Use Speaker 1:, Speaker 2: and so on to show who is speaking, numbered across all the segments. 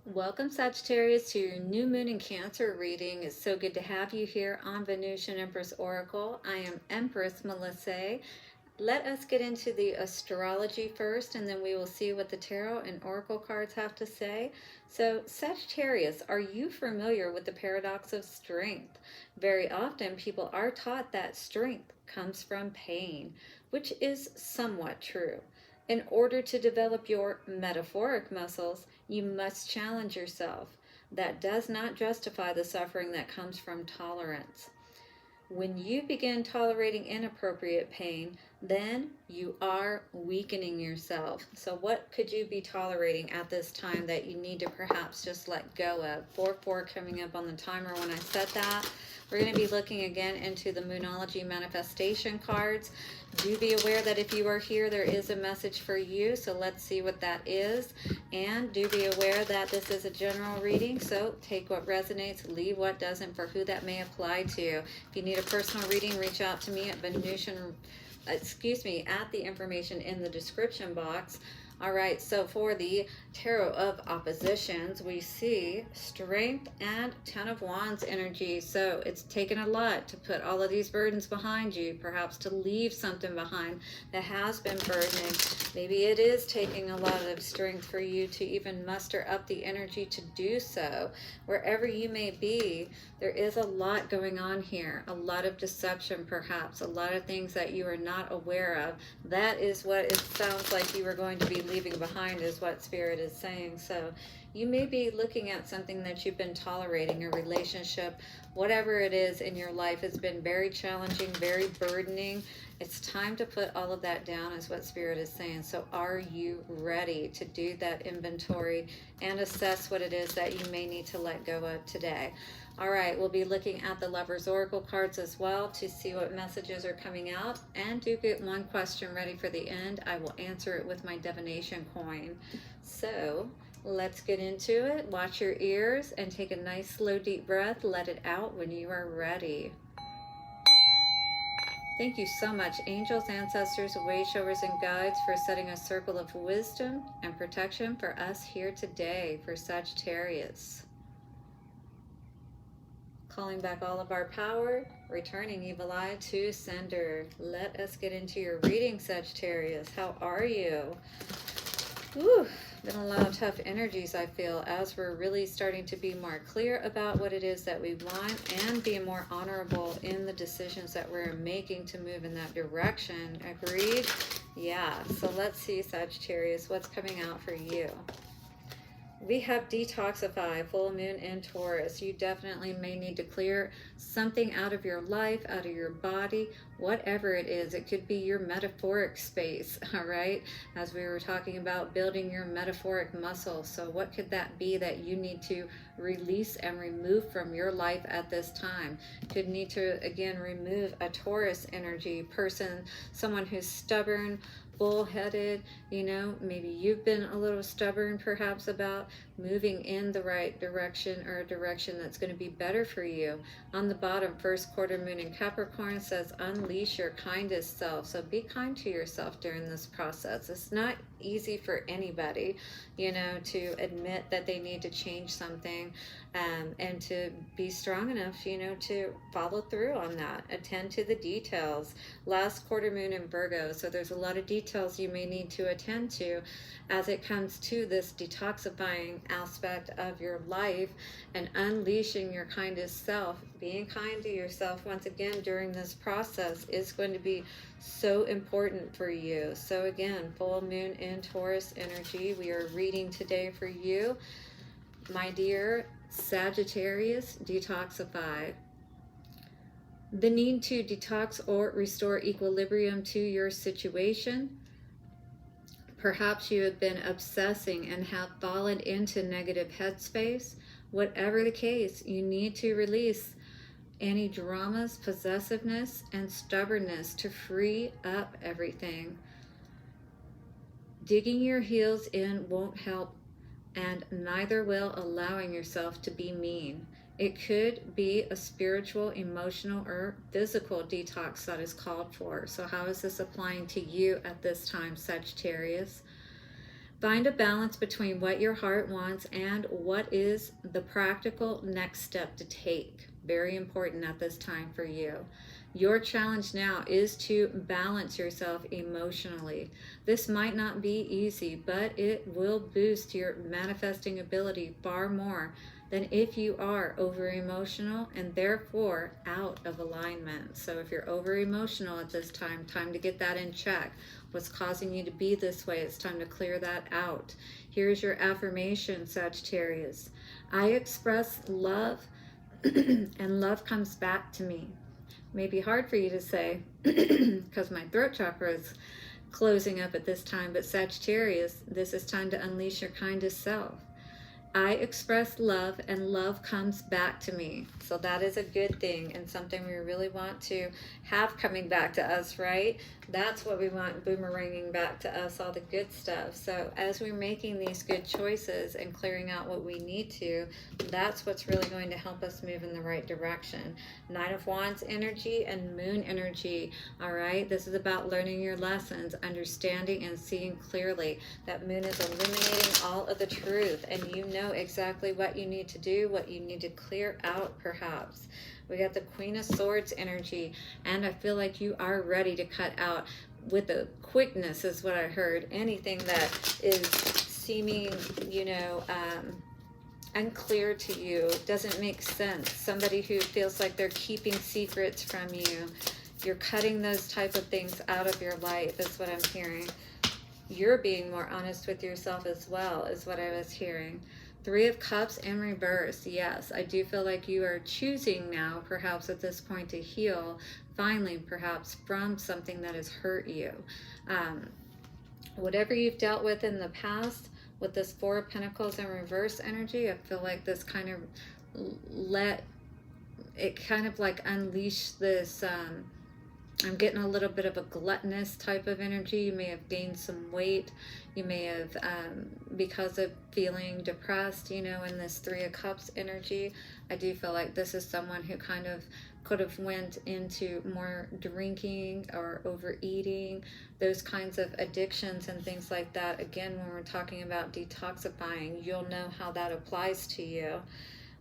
Speaker 1: Welcome, Sagittarius, to your new moon in Cancer reading. It's so good to have you here on Venusian Empress Oracle. I am Empress Melissae. Let us get into the astrology first, and then we will see what the tarot and oracle cards have to say. So, Sagittarius, are you familiar with the paradox of strength? Very often, people are taught that strength comes from pain, which is somewhat true. In order to develop your metaphoric muscles, you must challenge yourself. That does not justify the suffering that comes from tolerance. When you begin tolerating inappropriate pain, then you are weakening yourself. So what could you be tolerating at this time that you need to perhaps just let go of? 4-4 coming up on the timer when I said that. We're going to be looking again into the Moonology Manifestation cards. Do be aware that if you are here, there is a message for you. So let's see what that is. And do be aware that this is a general reading. So take what resonates, leave what doesn't for who that may apply to. If you need a personal reading, reach out to me at at the information in the description box. All right, so for the Tarot of Oppositions, we see Strength and Ten of Wands energy. So it's taken a lot to put all of these burdens behind you, perhaps to leave something behind that has been burdening. Maybe it is taking a lot of strength for you to even muster up the energy to do so. Wherever you may be, there is a lot going on here, a lot of deception perhaps, a lot of things that you are not aware of. That is what it sounds like you are going to be leaving behind, is what Spirit is saying. So you may be looking at something that you've been tolerating, a relationship, whatever it is in your life has been very challenging, very burdening. It's time to put all of that down, is what Spirit is saying. So are you ready to do that inventory and assess what it is that you may need to let go of today? All right, we'll be looking at the Lover's Oracle cards as well to see what messages are coming out. And do get one question ready for the end. I will answer it with my divination coin. So let's get into it. Watch your ears and take a nice slow deep breath. Let it out when you are ready. Thank you so much, angels, ancestors, way showers, and guides, for setting a circle of wisdom and protection for us here today for Sagittarius. Calling back all of our power, returning evil eye to sender. Let us get into your reading, Sagittarius. How are you? Whew, been a lot of tough energies, I feel, as we're really starting to be more clear about what it is that we want and be more honorable in the decisions that we're making to move in that direction. Agreed? Yeah, so let's see, Sagittarius, what's coming out for you. We have Detoxify, full moon in Taurus. You definitely may need to clear something out of your life, out of your body, whatever it is. It could be your metaphoric space, all right? As we were talking about building your metaphoric muscle. So what could that be that you need to release and remove from your life at this time? Could need to, again, remove a Taurus energy person, someone who's stubborn, bullheaded, you know, maybe you've been a little stubborn perhaps about moving in the right direction, or a direction that's going to be better for you. On the bottom, first quarter moon in Capricorn says unleash your kindest self. So be kind to yourself during this process. It's not easy for anybody, you know, to admit that they need to change something, and to be strong enough, you know, to follow through on that. Attend to the details. Last quarter moon in Virgo, so there's a lot of details you may need to attend to as it comes to this detoxifying aspect of your life and unleashing your kindest self. Being kind to yourself once again during this process is going to be so important for you. So again, full moon in Taurus energy, we are reading today for you, my dear Sagittarius. Detoxify. The need to detox or restore equilibrium to your situation. Perhaps you have been obsessing and have fallen into negative headspace. Whatever the case, you need to release any dramas, possessiveness, and stubbornness to free up everything. Digging your heels in won't help, and neither will allowing yourself to be mean. It could be a spiritual, emotional, or physical detox that is called for. So how is this applying to you at this time, Sagittarius? Find a balance between what your heart wants and what is the practical next step to take. Very important at this time for you. Your challenge now is to balance yourself emotionally. This might not be easy, but it will boost your manifesting ability far more than if you are over emotional and therefore out of alignment. So if you're over emotional at this time, time to get that in check. What's causing you to be this way? It's time to clear that out. Here's your affirmation, Sagittarius. I express love and love comes back to me. May be hard for you to say because my throat chakra is closing up at this time, but Sagittarius, this is time to unleash your kindest self. I express love and love comes back to me. So that is a good thing and something we really want to have coming back to us, right? That's what we want boomeranging back to us, all the good stuff. So as we're making these good choices and clearing out what we need to, that's what's really going to help us move in the right direction. Knight of Wands energy and Moon energy, all right? This is about learning your lessons, understanding and seeing clearly. That Moon is illuminating all of the truth, and you know exactly what you need to do, what you need to clear out perhaps. We got the Queen of Swords energy, and I feel like you are ready to cut out with a quickness is what I heard. Anything that is seeming, you know, unclear to you, doesn't make sense. Somebody who feels like they're keeping secrets from you. You're cutting those type of things out of your life is what I'm hearing. You're being more honest with yourself as well is what I was hearing. Three of Cups in reverse. Yes, I do feel like you are choosing now, perhaps at this point, to heal, finally, perhaps from something that has hurt you. Whatever you've dealt with in the past, with this Four of Pentacles in reverse energy, I feel like this kind of let it kind of like unleash this, I'm getting a little bit of a gluttonous type of energy. You may have gained some weight. You may have, because of feeling depressed, you know, in this Three of Cups energy, I do feel like this is someone who kind of could have went into more drinking or overeating, those kinds of addictions and things like that. Again, when we're talking about detoxifying, you'll know how that applies to you.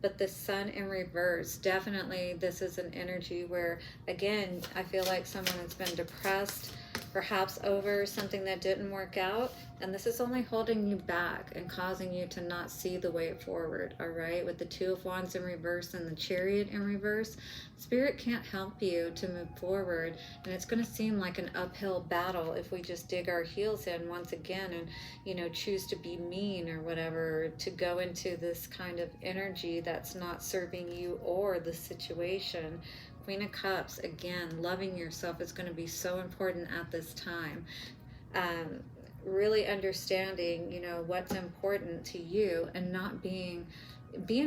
Speaker 1: But the Sun in reverse, definitely this is an energy where, again, I feel like someone has been depressed, perhaps over something that didn't work out, and this is only holding you back and causing you to not see the way forward, all right? With the Two of Wands in reverse and the Chariot in reverse, Spirit can't help you to move forward, and it's going to seem like an uphill battle if we just dig our heels in once again and, you know, choose to be mean or whatever, to go into this kind of energy that's not serving you or the situation. Queen of Cups, again, loving yourself is going to be so important at this time. Really understanding, you know, what's important to you and not being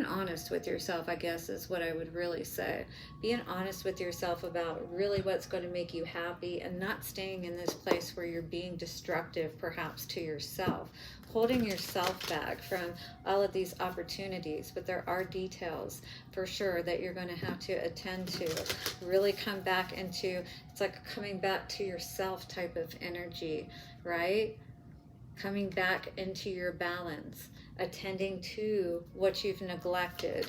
Speaker 1: honest with yourself, I guess is what I would really say. Being honest with yourself about really what's going to make you happy and not staying in this place where you're being destructive perhaps to yourself, holding yourself back from all of these opportunities. But there are details for sure that you're going to have to attend to. Really come back into, it's like coming back to yourself type of energy, right? Coming back into your balance, attending to what you've neglected.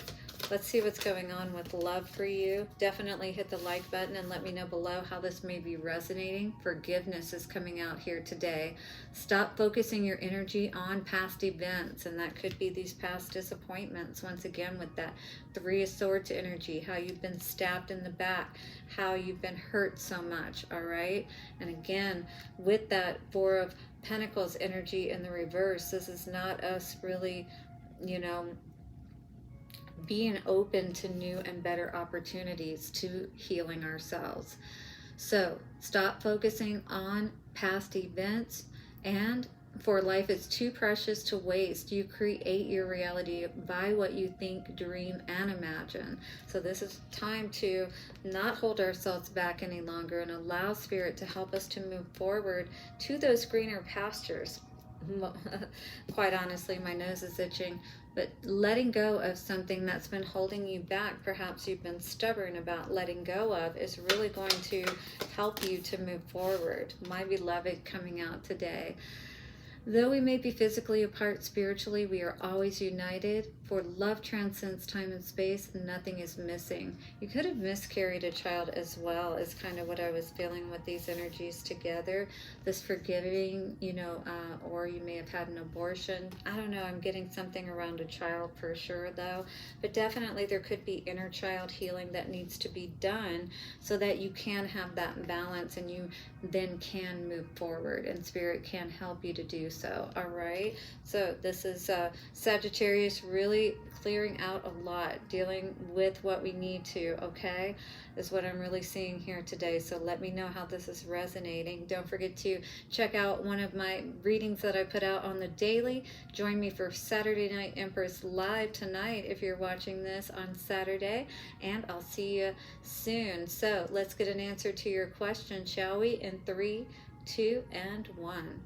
Speaker 1: Let's see what's going on with love for you. Definitely hit the like button and let me know below how this may be resonating. Forgiveness is coming out here today. Stop focusing your energy on past events, and that could be these past disappointments. Once again, with that Three of Swords energy, how you've been stabbed in the back, how you've been hurt so much, all right? And again, with that Four of Pentacles energy in the reverse, this is not us really, you know, being open to new and better opportunities to healing ourselves. So stop focusing on past events, and for life is too precious to waste. You create your reality by what you think, dream, and imagine. So this is time to not hold ourselves back any longer and allow Spirit to help us to move forward to those greener pastures. Quite honestly, my nose is itching. But letting go of something that's been holding you back, perhaps you've been stubborn about letting go of, is really going to help you to move forward. My beloved coming out today. Though we may be physically apart spiritually, we are always united. For love transcends time and space, and nothing is missing. You could have miscarried a child as well, is kind of what I was feeling with these energies together. This forgiving, or you may have had an abortion. I don't know, I'm getting something around a child for sure though. But definitely there could be inner child healing that needs to be done so that you can have that balance and you then can move forward and spirit can help you to do so. All right, so this is Sagittarius, really clearing out a lot, dealing with what we need to, okay, is what I'm really seeing here today. So let me know how this is resonating. Don't forget to check out one of my readings that I put out on the daily. Join me for Saturday Night Empress Live tonight if you're watching this on Saturday, and I'll see you soon. So let's get an answer to your question, shall we? In 3, 2, and 1.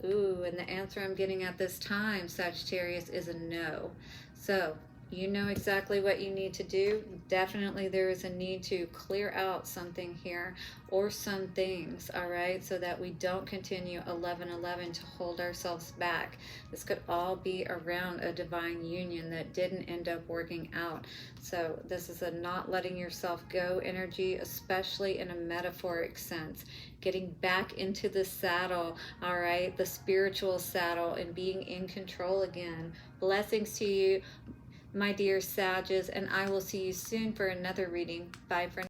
Speaker 1: Ooh, and the answer I'm getting at this time, Sagittarius, is a no. So you know exactly what you need to do. Definitely there is a need to clear out something here or some things, all right, so that we don't continue 11-11 to hold ourselves back. This could all be around a divine union that didn't end up working out. So this is a not letting yourself go energy, especially in a metaphoric sense. Getting back into the saddle, all right, the spiritual saddle, and being in control again. Blessings to you, my dear Sages, and I will see you soon for another reading. Bye for now.